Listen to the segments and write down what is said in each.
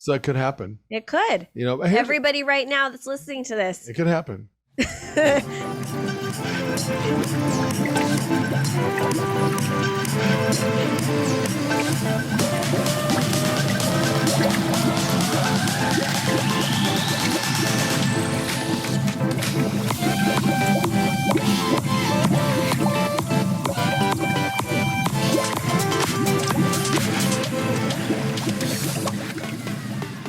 So it could happen. It could. You know, everybody right now that's listening to this. It could happen.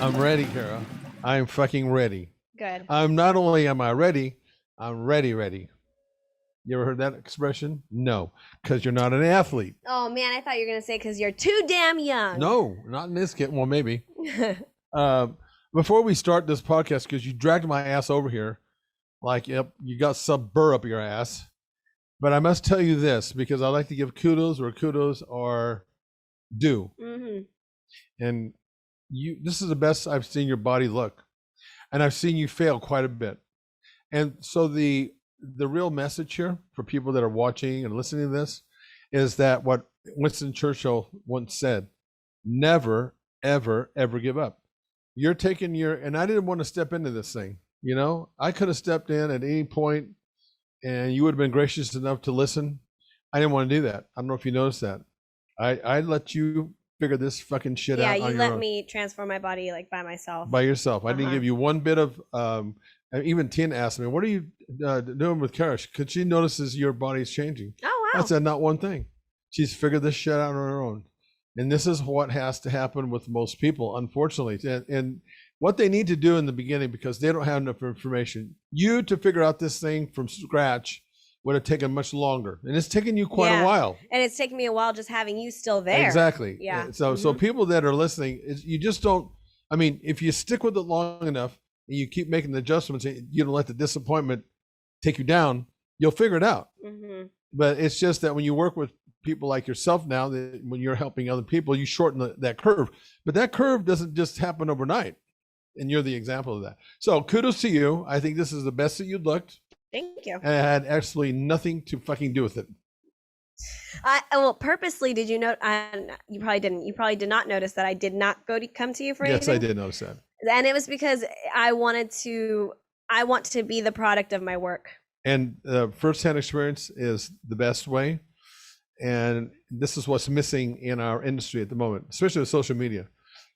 I'm ready, Cara. I'm fucking ready. Good. Not only am I ready, I'm ready. You ever heard that expression? No, because you're not an athlete. Oh man, I thought you were gonna say because you're too damn young. No, not in this case. Well, maybe. Before we start this podcast, because you dragged my ass over here, like you got some burr up your ass. But I must tell you this, because I like to give kudos where kudos are due. Mm-hmm. And this is the best I've seen your body look, and I've seen you fail quite a bit. And so the real message here for people that are watching and listening to this is that what Winston Churchill once said: never, ever, ever give up. You're taking and I didn't want to step into this thing. You know, I could have stepped in at any point and you would have been gracious enough to listen. I didn't want to do that. I don't know if you noticed that. I let you figure this fucking shit out on your own. Yeah, you let me transform my body like by myself. By yourself. I didn't give you one bit of, even Tina asked me, what are you doing with Cara? Because she notices your body's changing. Oh, wow. I said, not one thing. She's figured this shit out on her own. And this is what has to happen with most people, unfortunately. And what they need to do in the beginning, because they don't have enough information, you to figure out this thing from scratch would have taken much longer. And it's taken you quite a while. And it's taken me a while just having you still there. Exactly. Yeah. So people that are listening, you just don't, I mean, if you stick with it long enough and you keep making the adjustments, and you don't let the disappointment take you down, you'll figure it out. Mm-hmm. But it's just that when you work with people like yourself now, that when you're helping other people, you shorten that curve. But that curve doesn't just happen overnight. And you're the example of that. So kudos to you. I think this is the best that you looked. Thank you. And it had absolutely nothing to fucking do with it. Well, purposely, did you know? You probably didn't. You probably did not notice that I did not come to you for anything. Yes, I did notice that. And it was because I want to be the product of my work. And firsthand experience is the best way. And this is what's missing in our industry at the moment, especially with social media.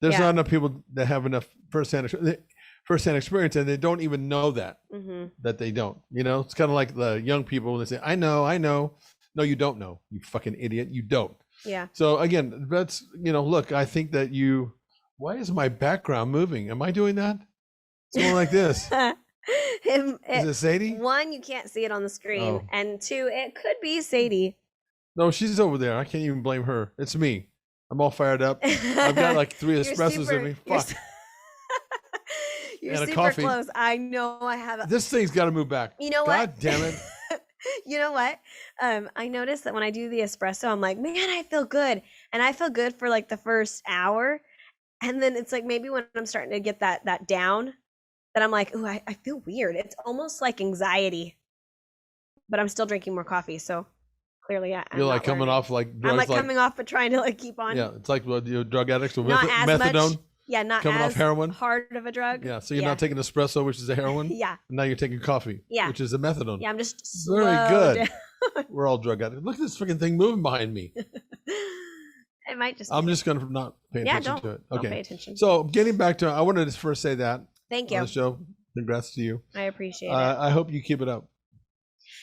There's not enough people that have enough firsthand experience, and they don't even know that, that they don't. You know, it's kind of like the young people when they say, I know. No, you don't know, you fucking idiot. You don't. Yeah. So again, that's, look, I think that why is my background moving? Am I doing that? It's going like this. Is it Sadie? One, you can't see it on the screen. And two, it could be Sadie. No, she's over there. I can't even blame her. It's me. I'm all fired up. I've got like 3 espressos in me. Fuck. You're and super close. I know I have. This thing's got to move back. You know what? God damn it. You know what? I noticed that when I do the espresso, I'm like, man, I feel good. And I feel good for like the first hour. And then it's like maybe when I'm starting to get that down, that I'm like, ooh, I feel weird. It's almost like anxiety. But I'm still drinking more coffee, so clearly you're like coming off like drugs. I'm like coming off, but trying to like keep on. Yeah, it's like drug addicts with methadone. Much, not coming as off heroin. Hard of a drug. Yeah, so you're not taking espresso, which is a heroin. Yeah. And now you're taking coffee. Yeah. Which is a methadone. Yeah, I'm just very good. We're all drug addicts. Look at this freaking thing moving behind me. It might just. I'm just gonna not pay attention to it. Okay. Don't pay attention. So getting back to, I wanted to first say that. Thank you. On the show. Congrats to you. I appreciate it. I hope you keep it up.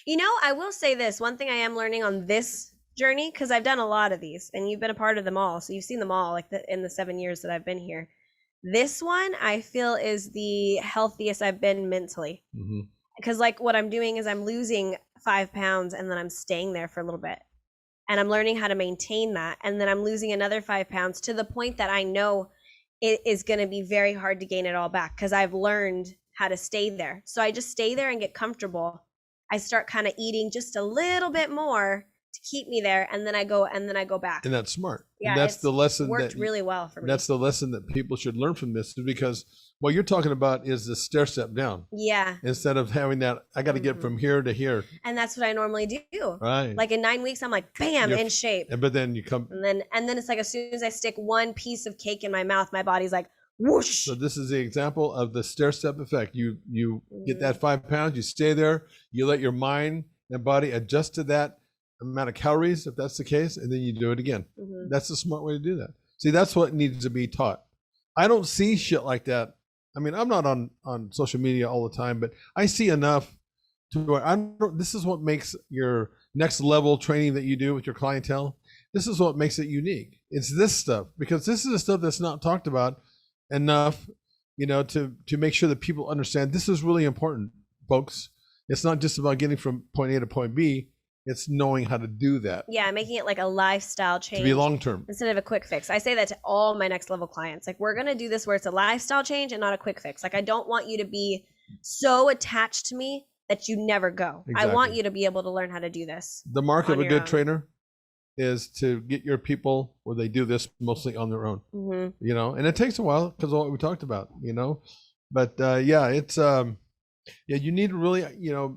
I will say this. One thing I am learning on this journey, because I've done a lot of these and you've been a part of them all. So you've seen them all like in the 7 years that I've been here. This one I feel is the healthiest I've been mentally. Because like what I'm doing is I'm losing 5 pounds and then I'm staying there for a little bit. And I'm learning how to maintain that. And then I'm losing another 5 pounds to the point that I know it is going to be very hard to gain it all back because I've learned how to stay there. So I just stay there and get comfortable. I start kind of eating just a little bit more to keep me there, and then I go back. And that's smart. Yeah, and that's the lesson worked really well for me. That's the lesson that people should learn from this, because what you're talking about is the stair step down. Yeah. Instead of having that, I got to get from here to here. And that's what I normally do. Right. Like in 9 weeks, I'm like, bam, in shape. But then you come. And then it's like as soon as I stick one piece of cake in my mouth, my body's like, Whoosh. So this is the example of the stair step effect. You get that 5 pounds, you stay there, you let your mind and body adjust to that amount of calories, if that's the case, and then you do it again. That's the smart way to do that. See, that's what needs to be taught. I don't see shit like that. I mean, I'm not on social media all the time, but I see enough to where this is what makes your next level training that you do with your clientele. This is what makes it unique. It's this stuff, because this is the stuff that's not talked about enough, to make sure that people understand this is really important, folks. It's not just about getting from point A to point B. It's knowing how to do that. Yeah, making it like a lifestyle change. To be long-term. Instead of a quick fix. I say that to all my next level clients. Like, we're going to do this where it's a lifestyle change and not a quick fix. Like, I don't want you to be so attached to me that you never go. Exactly. I want you to be able to learn how to do this. The mark of a good trainer is to get your people where they do this mostly on their own. And it takes a while because of what we talked about, But it's you need to really,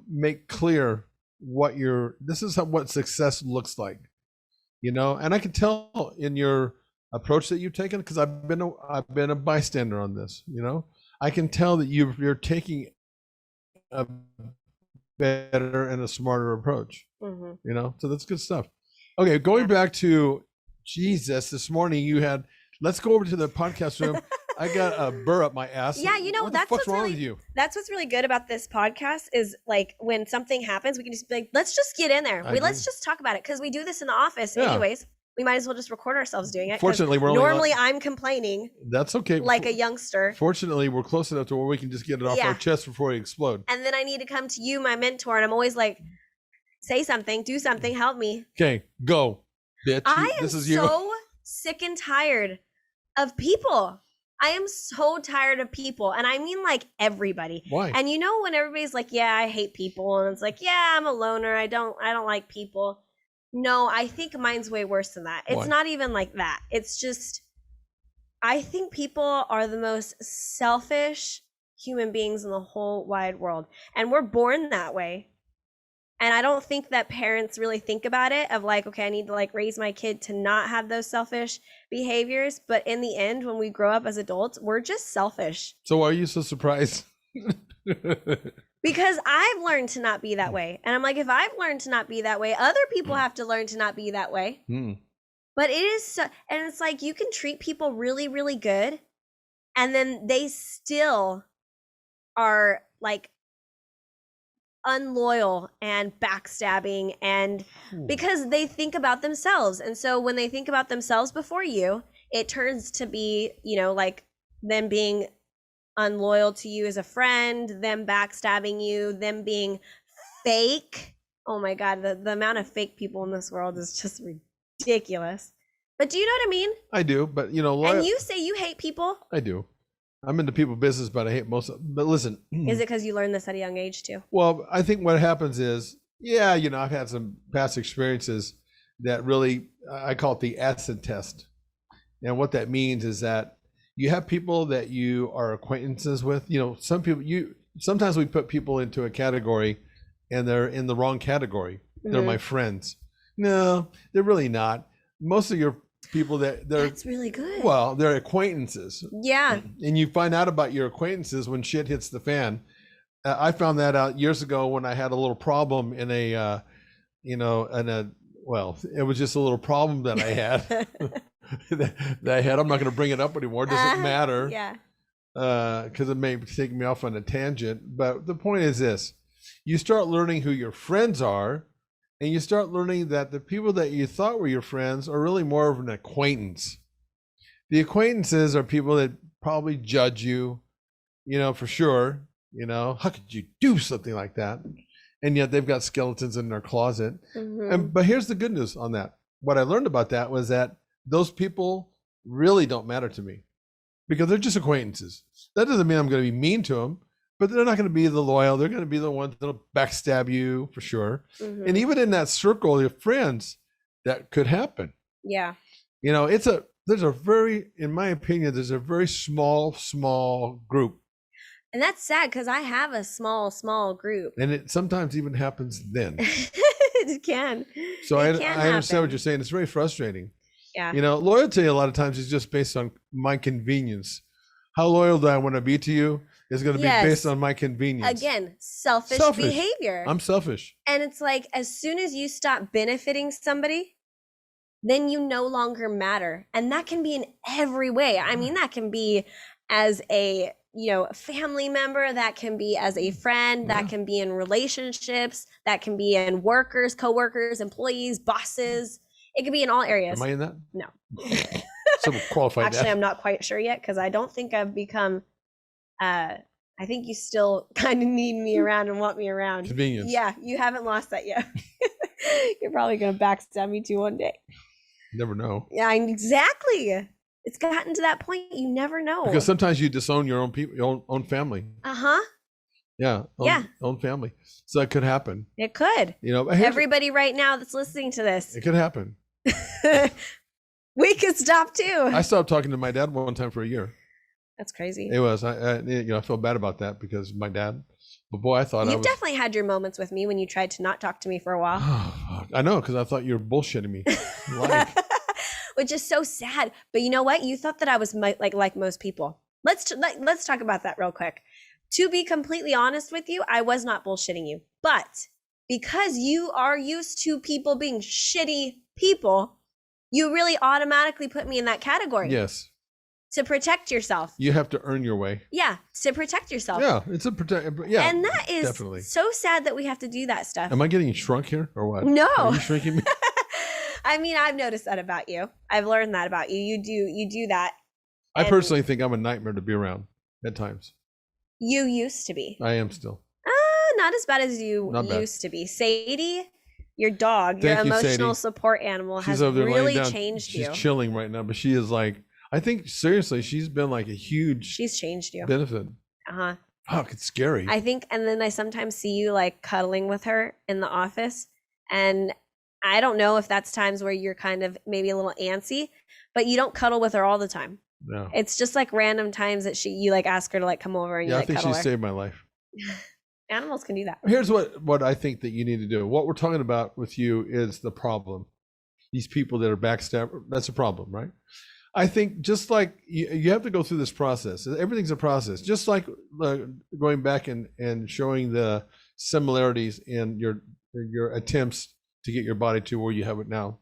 make clear what what success looks like, and I can tell in your approach that you've taken, because I've been a bystander on this. I can tell that you're taking a better and a smarter approach. So that's good stuff. Okay, going back to Jesus, this morning let's go over to the podcast room. I got a burr up my ass. Yeah, that's what's wrong with you. That's what's really good about this podcast is, like, when something happens, we can just be like, let's just get in there. Let's just talk about it, because we do this in the office anyways. We might as well just record ourselves doing it. Fortunately, I'm complaining. That's okay. Like a youngster. Fortunately, we're close enough to where we can just get it off our chest before we explode. And then I need to come to you, my mentor, and I'm always like, say something, do something, help me. Okay, go, bitch. I am so sick and tired of people. I am so tired of people. And I mean, like, everybody. Why? And when everybody's like, yeah, I hate people. And it's like, yeah, I'm a loner. I don't like people. No, I think mine's way worse than that. It's not even like that. It's just, I think people are the most selfish human beings in the whole wide world. And we're born that way. And I don't think that parents really think about it of like, okay, I need to like raise my kid to not have those selfish behaviors. But in the end, when we grow up as adults, we're just selfish. So why are you so surprised? Because I've learned to not be that way. And I'm like, if I've learned to not be that way, other people have to learn to not be that way. But it is so, and it's like, you can treat people really, really good, and then they still are like unloyal and backstabbing, and because they think about themselves. And so when they think about themselves before you, it turns to be, like them being unloyal to you as a friend, them backstabbing you, them being fake. Oh my God, the amount of fake people in this world is just ridiculous. But do you know what I mean? I do, but and you say you hate people. I do. I'm into people business, but I hate most of them. But listen. Is it because you learned this at a young age too? Well, I think what happens is, I've had some past experiences that really, I call it the acid test. And what that means is that you have people that you are acquaintances with. Some people, sometimes we put people into a category and they're in the wrong category. They're my friends. No, they're really not. Most of your people that's really good. Well, they're acquaintances. Yeah. And you find out about your acquaintances when shit hits the fan. I found that out years ago when I had a little problem in it was just a little problem that I had. I'm not going to bring it up anymore. It doesn't matter. Yeah. Because it may take me off on a tangent. But the point is this: you start learning who your friends are, and you start learning that the people that you thought were your friends are really more of an acquaintance. The acquaintances are people that probably judge you, for sure. How could you do something like that? And yet they've got skeletons in their closet. But here's the good news on that. What I learned about that was that those people really don't matter to me because they're just acquaintances. That doesn't mean I'm going to be mean to them, but they're not going to be the loyal. They're going to be the ones that'll backstab you for sure. And even in that circle of friends, that could happen. Yeah. In my opinion, there's a very small group. And that's sad because I have a small group. And it sometimes even happens then. It can. So I understand what you're saying. It's very frustrating. Yeah. Loyalty a lot of times is just based on my convenience. how loyal do I want to be to you is going to be based on my convenience. Again, selfish behavior. I'm selfish. And it's like, as soon as you stop benefiting somebody, then you no longer matter. And that can be in every way. I mean, that can be as a, family member, that can be as a friend, that can be in relationships, that can be in workers, coworkers, employees, bosses. It could be in all areas. Am I in that? No. So qualified. Actually, I'm not quite sure yet, because I don't think I've become, I think you still kind of need me around and want me around. Convenience. Yeah, you haven't lost that yet. You're probably going to backstab me too one day. Never know. Yeah, exactly. It's gotten to that point. You never know. Because sometimes you disown your own people, your own family. Yeah. Own family. So that could happen. It could. Everybody right now that's listening to this. It could happen. We could stop too. I stopped talking to my dad one time for a year. That's crazy. It was. I feel bad about that because my dad. But boy, I thought You've definitely had your moments with me when you tried to not talk to me for a while. I know, because I thought you were bullshitting me. Which is so sad. But you know what? You thought that I was like most people. Let's talk about that real quick. To be completely honest with you, I was not bullshitting you. But because you are used to people being shitty people, you really automatically put me in that category. Yes. To protect yourself. You have to earn your way. Yeah, to protect yourself. Yeah, it's a protect. Yeah, and that is definitely so sad that we have to do that stuff. Am I getting shrunk here or what? No. Are you shrinking me? I mean, I've noticed that about you. I've learned that about you. You do that. I personally think I'm a nightmare to be around at times. You used to be. I am still. Not as bad as you used to be. Sadie, your dog, your emotional support animal, has really changed you. She's chilling right now, but she is like, I think seriously, she's been like a huge. She's changed you. Benefit. Fuck, it's scary. I think, and then I sometimes see you like cuddling with her in the office, and I don't know if that's times where you're kind of maybe a little antsy, but you don't cuddle with her all the time. No. It's just like random times that you like ask her to like come over and you like cuddle her. I think she saved my life. Animals can do that. Here's what I think that you need to do. What we're talking about with you is the problem. These people that are backstabber, that's a problem, right? I think just like you have to go through this process. Everything's a process. Just like going back and showing the similarities in your attempts to get your body to where you have it now.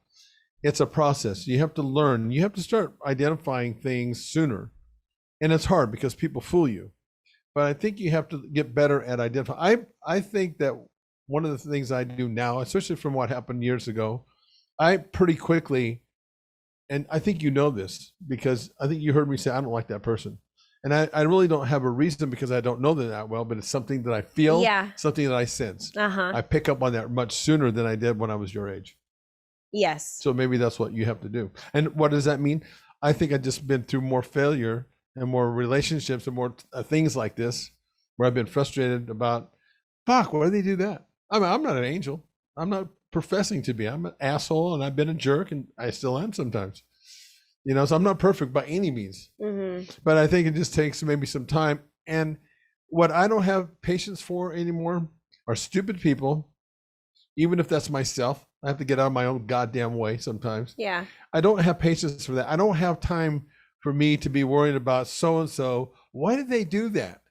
It's a process. You have to learn. You have to start identifying things sooner. And it's hard because people fool you. But I think you have to get better at identifying. I think that one of the things I do now, especially from what happened years ago, I pretty quickly, and I think you know this because I think you heard me say, I don't like that person. And I really don't have a reason because I don't know them that well, but it's something that I feel, something that I sense. I pick up on that much sooner than I did when I was your age. Yes. So maybe that's what you have to do. And what does that mean? I think I've just been through more failure and more relationships and more things like this where I've been frustrated about, fuck, why do they do that? I mean, I'm not an angel. I'm not professing to be. I'm an asshole and I've been a jerk and I still am sometimes. So I'm not perfect by any means. But I think it just takes maybe some time. And what I don't have patience for anymore are stupid people, even if that's myself. I have to get out of my own goddamn way sometimes. Yeah. I don't have patience for that. I don't have time for me to be worried about so-and-so. Why did they do that?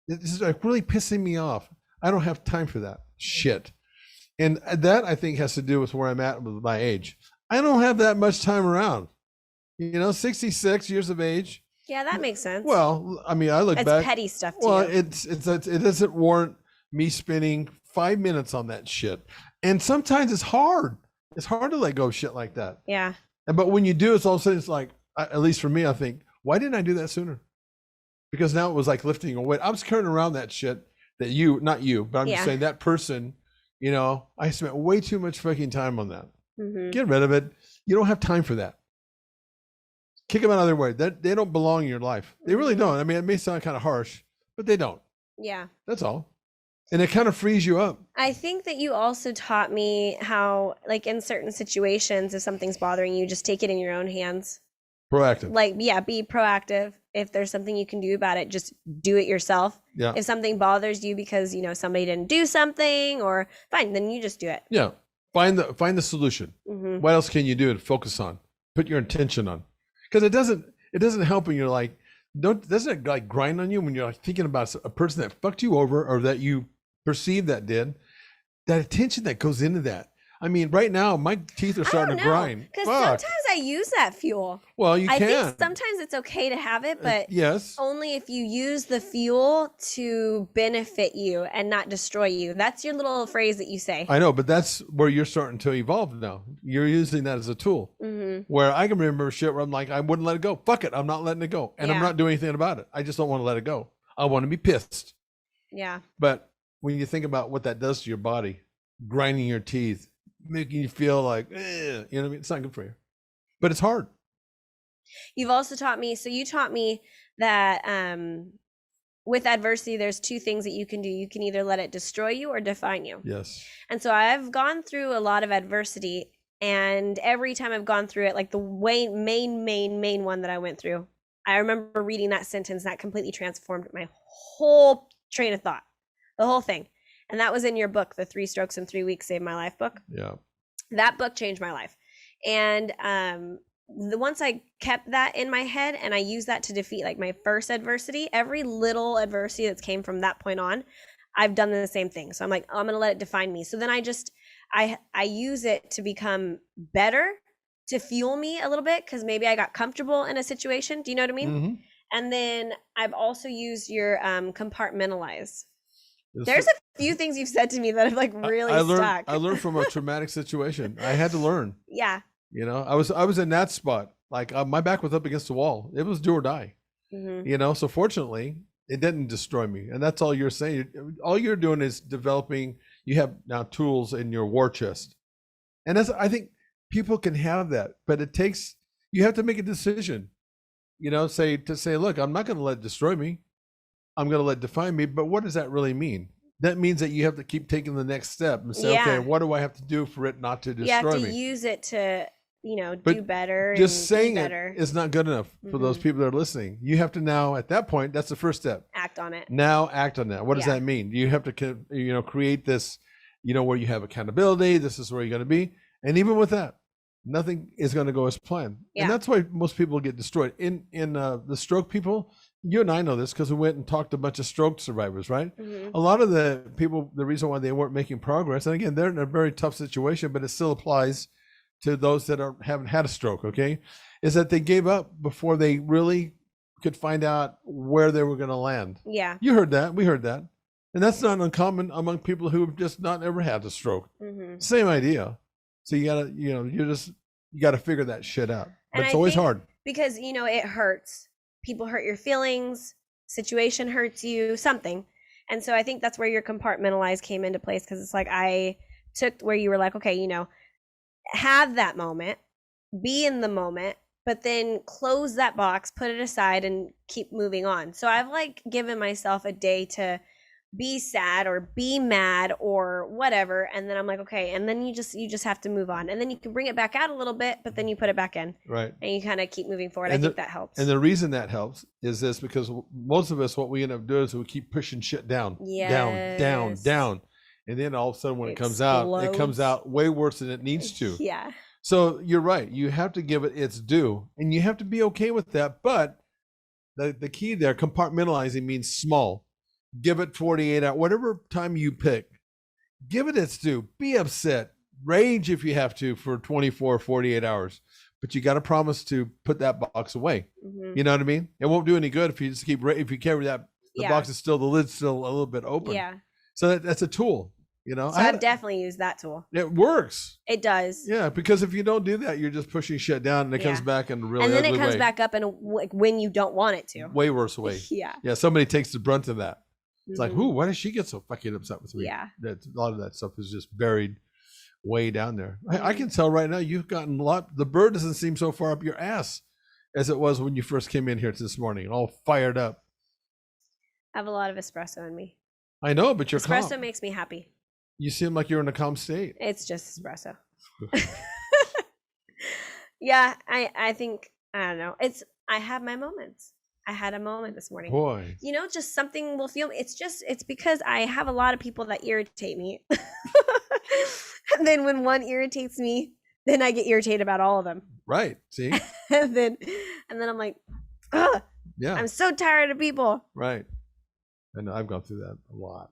This is like really pissing me off. I don't have time for that shit. And that I think has to do with where I'm at with my age. I don't have that much time around. 66 years of age. Yeah, that makes sense. Well, I mean, I look back. It's petty stuff too. Well, it doesn't warrant me spending 5 minutes on that shit. And sometimes it's hard. It's hard to let go of shit like that. Yeah. But when you do, it's all of a sudden, it's like, at least for me, I think, why didn't I do that sooner? Because now it was like lifting a weight. I was carrying around that shit that not you, but I'm just saying that person, I spent way too much fucking time on that. Get rid of it. You don't have time for that. Kick them out of their way. They don't belong in your life. They really don't. I mean, it may sound kind of harsh, but they don't. Yeah. That's all. And it kind of frees you up. I think that you also taught me how, like in certain situations, if something's bothering you, just take it in your own hands. Proactive. Be proactive. If there's something you can do about it, just do it yourself. Yeah. If something bothers you because, somebody didn't do something or fine, then you just do it. Yeah. Find the solution. What else can you do to focus on? Put your intention on. Because it doesn't help when you're like, doesn't it like grind on you when you're like thinking about a person that fucked you over or that you perceive that did? That attention that goes into that. I mean, right now my teeth are starting to grind. Because sometimes I use that fuel. Well, you I can. think sometimes it's okay to have it, but yes, only if you use the fuel to benefit you and not destroy you. That's your little phrase that you say. I know, but that's where you're starting to evolve now. You're using that as a tool. Where I can remember shit where I'm like, I wouldn't let it go. Fuck it, I'm not letting it go, and I'm not doing anything about it. I just don't want to let it go. I want to be pissed. Yeah. But when you think about what that does to your body, grinding your teeth, making you feel like, you know what I mean? It's not good for you. But it's hard. You've also taught me, so you taught me that with adversity, there's two things that you can do. You can either let it destroy you or define you. Yes. And so I've gone through a lot of adversity, and every time I've gone through it, like the main one that I went through, I remember reading that sentence that completely transformed my whole train of thought, the whole thing. And that was in your book, the 3 Strokes in 3 Weeks Saved My Life book. Yeah. That book changed my life. And once I kept that in my head and I used that to defeat like my first adversity, every little adversity that's came from that point on, I've done the same thing. So I'm like, I'm going to let it define me. So then I use it to become better, to fuel me a little bit, because maybe I got comfortable in a situation. Do you know what I mean? Mm-hmm. And then I've also used your compartmentalize. There's a few things you've said to me that have like really stuck. I learned from a traumatic situation. I had to learn. Yeah. You know, I was in that spot. Like my back was up against the wall. It was do or die. Mm-hmm. You know, so fortunately, it didn't destroy me. And that's all you're saying. All you're doing is developing. You have now tools in your war chest. And I think people can have that, but you have to make a decision. You know, say, look, I'm not going to let it destroy me. I'm going to let it define me. But what does that really mean? That means that you have to keep taking the next step and say, okay, what do I have to do for it not to destroy me? You have to use it to, do better. Just saying it is not good enough for those people that are listening. You have to now, at that point, that's the first step. Act on it. Now act on that. What does that mean? You have to, create this, where you have accountability. This is where you're going to be. And even with that, nothing is going to go as planned. Yeah. And that's why most people get destroyed. In the stroke people, you and I know this because we went and talked to a bunch of stroke survivors, right? Mm-hmm. A lot of the people, the reason why they weren't making progress, and again, they're in a very tough situation, but it still applies to those that haven't had a stroke, okay, is that they gave up before they really could find out where they were going to land. Yeah. You heard that. We heard that. And that's not uncommon among people who have just not ever had a stroke. Mm-hmm. Same idea. So you gotta, you gotta figure that shit out. But it's always hard. Because, it hurts. People hurt your feelings, situation hurts you, something. And so I think that's where your compartmentalize came into place, because it's like I took where you were like, okay, have that moment, be in the moment, but then close that box, put it aside, and keep moving on. So I've like given myself a day to be sad or be mad or whatever, and then I'm like, okay, and then you just have to move on, and then you can bring it back out a little bit, but then you put it back in, right, and you kind of keep moving forward. I think that helps. And the reason that helps is this, because most of us, what we end up doing is we keep pushing shit down, down, and then all of a sudden when it comes out way worse than it needs to. Yeah. So you're right, you have to give it its due, and you have to be okay with that. But the key there, compartmentalizing, means small. Give it 48 hours, whatever time you pick. Give it its due. Be upset. Rage if you have to for 24 or 48 hours. But you got to promise to put that box away. Mm-hmm. You know what I mean? It won't do any good if you just if you carry that, the box is still, the lid's still a little bit open. Yeah. So that's a tool, So I've definitely used that tool. It works. It does. Yeah, because if you don't do that, you're just pushing shit down, and it comes back in a really ugly way. And then it comes back up in when you don't want it to. Way worse way. Yeah. Yeah, somebody takes the brunt of that. It's like, ooh, why does she get so fucking upset with me? Yeah. A lot of that stuff is just buried way down there. I can tell right now you've gotten a lot. The bird doesn't seem so far up your ass as it was when you first came in here this morning, all fired up. I have a lot of espresso in me. I know, but you're calm. Espresso makes me happy. You seem like you're in a calm state. It's just espresso. Yeah, I think, I don't know. I have my moments. I had a moment this morning. Boy. Just something will feel. It's because I have a lot of people that irritate me. And then when one irritates me, then I get irritated about all of them. Right. See? and then I'm like, ugh. Yeah. I'm so tired of people. Right. And I've gone through that a lot.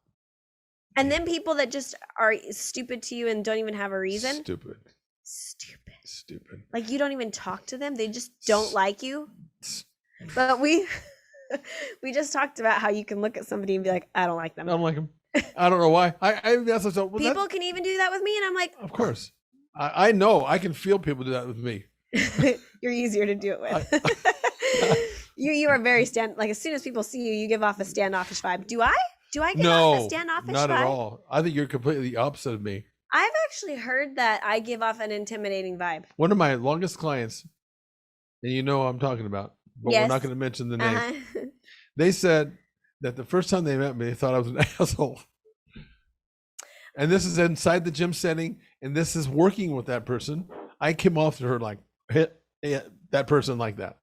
And then people that just are stupid to you and don't even have a reason. Stupid. Like you don't even talk to them. They just don't like you. But we just talked about how you can look at somebody and be like, I don't like them. I don't like them. I don't know why. That's well, people can even do that with me, and I'm like, of course. I know. I can feel people do that with me. You're easier to do it with. You are very like as soon as people see you, you give off a standoffish vibe. Do I? Do I give off a standoffish vibe? Not at all. I think you're completely the opposite of me. I've actually heard that I give off an intimidating vibe. One of my longest clients, and you know who I'm talking about, but we're not going to mention the name. They said that the first time they met me, they thought I was an asshole. And this is inside the gym setting, and this is working with that person. I came off to her like, hit that person like that.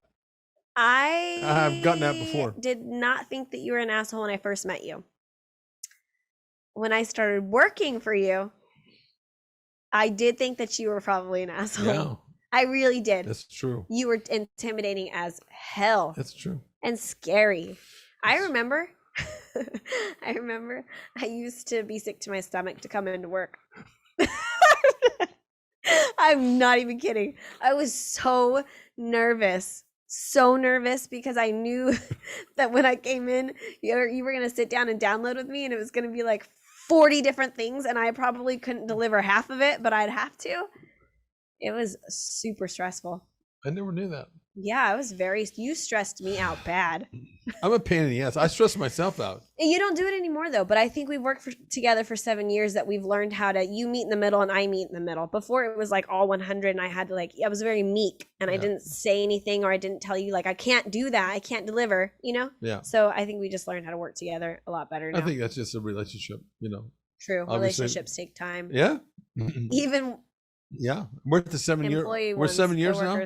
I've gotten that before. Did not think that you were an asshole when I first met you. When I started working for you, I did think that you were probably an asshole. Yeah. I really did. That's true. You were intimidating as hell. That's true. And scary. I remember I used to be sick to my stomach to come into work. I'm not even kidding. I was so nervous because I knew that when I came in, you were going to sit down and download with me, and it was going to be like 40 different things, and I probably couldn't deliver half of it, but I'd have to. It was super stressful. I never knew that. Yeah, you stressed me out bad. I'm a pain in the ass. I stress myself out. You don't do it anymore though, but I think we've worked together for 7 years that we've learned how to, you meet in the middle and I meet in the middle. Before it was like all 100 and I had to I was very meek and I didn't say anything, or I didn't tell you I can't do that. I can't deliver, Yeah. So I think we just learned how to work together a lot better now. I think that's just a relationship, True. Obviously. Relationships take time. Yeah. Even. Yeah. We're at the 7 year. We're 7 years now.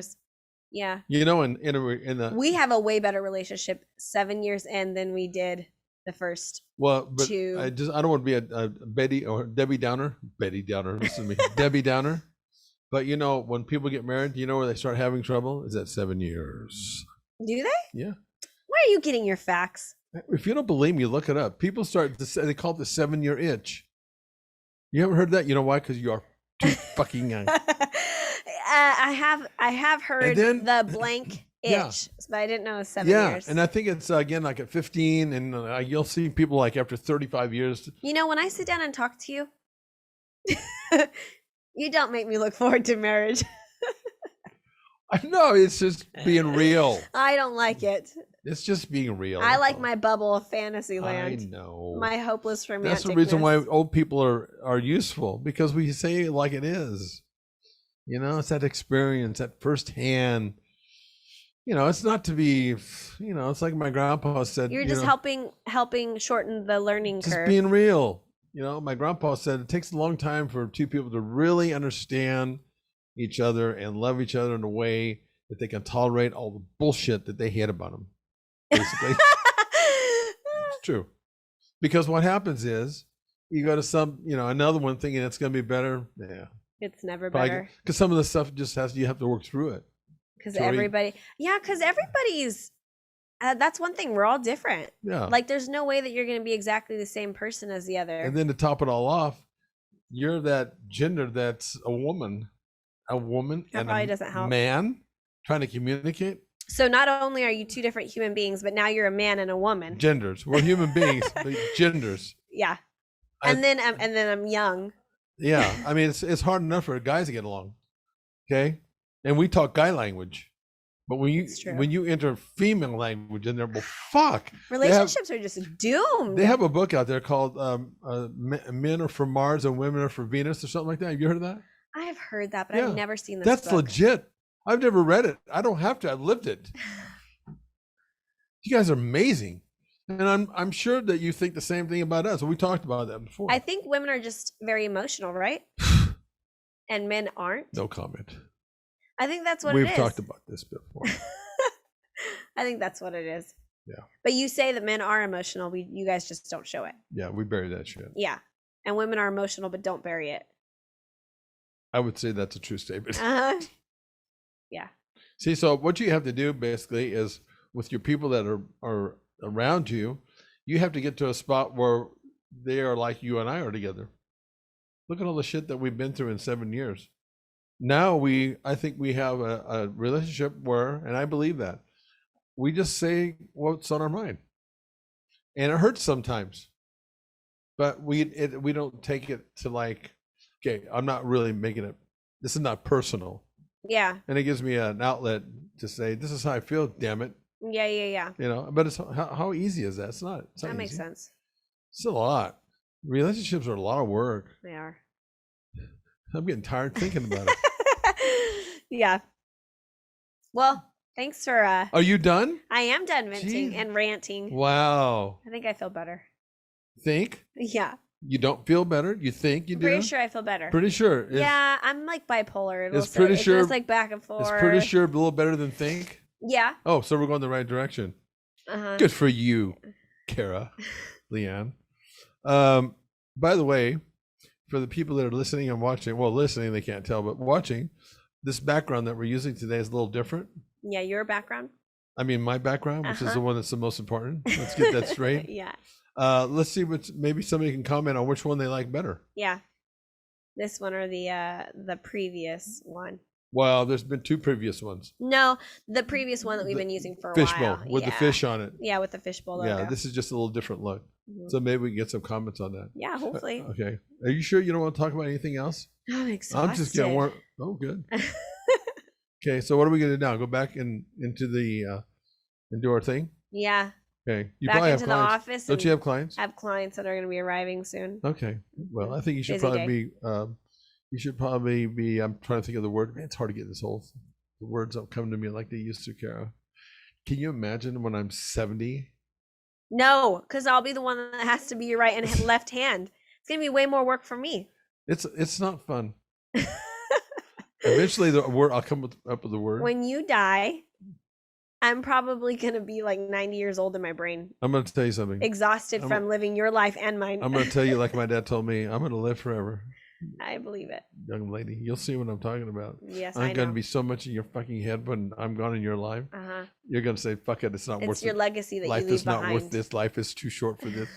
Yeah. In the. We have a way better relationship 7 years in than we did the first. Well, but two. I don't want to be a Betty or Debbie Downer. Listen to me. Debbie Downer. But when people get married, where they start having trouble is at 7 years. Do they? Yeah. Where are you getting your facts? If you don't believe me, look it up. People start to say, they call it the 7-year itch. You haven't heard that? You know why? Because you are too fucking young. I have heard the blank itch, but I didn't know it was 7 years. Yeah, and I think it's again like at 15, and you'll see people like after 35 years. When I sit down and talk to you, you don't make me look forward to marriage. I know, it's just being real. I don't like it. It's just being real. I like my bubble of fantasy land. I know. My hopeless romanticness. That's the reason why old people are useful, because we say it like it is. It's that experience, that firsthand. It's not to be, it's like my grandpa said. You're just helping shorten the learning curve. Just being real. My grandpa said it takes a long time for two people to really understand each other and love each other in a way that they can tolerate all the bullshit that they hate about them. Basically. It's true. Because what happens is you go to another one thinking it's going to be better. Yeah. It's never better. Because some of the stuff just you have to work through it. Because everybody's, that's one thing. We're all different. Yeah. There's no way that you're going to be exactly the same person as the other. And then to top it all off, you're that gender that's a woman that and probably doesn't help. Man trying to communicate. So not only are you two different human beings, but now you're a man and a woman. Genders. We're human beings, but genders. Yeah. And then I'm young. Yeah. I mean, it's hard enough for guys to get along. Okay. And we talk guy language. But when you enter female language in there, well, fuck. Relationships are just doomed. They have a book out there called Men Are for Mars and Women Are for Venus or something like that. Have you heard of that? I have heard that, but I've never seen this That's book. legit. I've never read it. I don't have to. I've lived it. You guys are amazing. And I'm sure that you think the same thing about us. We talked about that before. I think women are just very emotional, right? And men aren't. No comment. I think that's what it is. We've talked about this before. I think that's what it is. Yeah. But you say that men are emotional. You guys just don't show it. Yeah, we bury that shit. Yeah. And women are emotional, but don't bury it. I would say that's a true statement. Yeah. See, so what you have to do basically is with your people that are around you, you have to get to a spot where they are like you and I are together. Look at all the shit that we've been through in 7 years. Now I think we have a relationship where, and I believe that, we just say what's on our mind. And it hurts sometimes. But we don't take it to like, okay, I'm not really making it, this is not personal. Yeah. And it gives me an outlet to say, this is how I feel, damn it. Yeah. You know, but it's how easy is that? It's not That makes easy. sense. It's a lot. Relationships are a lot of work. They are. I'm getting tired thinking about it. Yeah. Well, thanks for Are you done? I am done venting Jeez. and ranting. Wow. I think I feel better. Think? Yeah. You don't feel better? You think you do? Pretty sure I feel better. Pretty sure. Yeah, I'm like bipolar. It's pretty sure- It goes like back and forth. It's pretty sure a little better than think. Yeah. Oh, so we're going the right direction. Uh-huh. Good for you, Cara, Leanne. By the way, for the people that are listening and watching, well, listening, they can't tell, but watching, this background that we're using today is a little different. Yeah, your background. I mean, my background, which is Uh-huh. the one that's the most important. Let's get that straight. Yeah. Let's see maybe somebody can comment on which one they like better. Yeah. This one or the previous one. Well, there's been 2 previous ones. No, the previous one that we've been using for a Fishbowl while. with the fish on it. Yeah, with the fishbowl logo. Yeah, this is just a little different look. Mhm. So maybe we can get some comments on that. Yeah, hopefully. Okay. Are you sure you don't want to talk about anything else? I'm exhausted. I'm just getting warm. Oh, good. Okay, so what are we going to do now? Go back into the and do our thing? Yeah. Okay. You Back probably have into the clients. office. Don't you and have clients? I have clients that are going to be arriving soon. Okay. Well, I think you should Busy probably day. be you should probably be I'm trying to think of the word. Man, it's hard to get the words don't come to me like they used to, Cara. Can you imagine when I'm 70? No, because I'll be the one that has to be your right and left hand. It's going to be way more work for me. It's not fun. Eventually I'll come up with the word. When you die, I'm probably going to be like 90 years old in my brain, I'm going to tell you something. exhausted from living your life and mine. I'm going to tell you like my dad told me, I'm going to live forever. I believe it. Young lady, you'll see what I'm talking about. Yes, I'm I know. going to be so much in your fucking head when I'm gone in your life. Uh-huh. You're going to say, fuck it, it's not worth It's your it. legacy that Life you leave is not behind. worth this. Life is too short for this.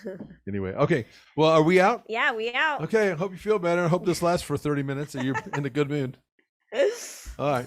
Anyway, okay. Well, are we out? Yeah, we out. Okay, I hope you feel better. I hope this lasts for 30 minutes and you're in a good mood. All right.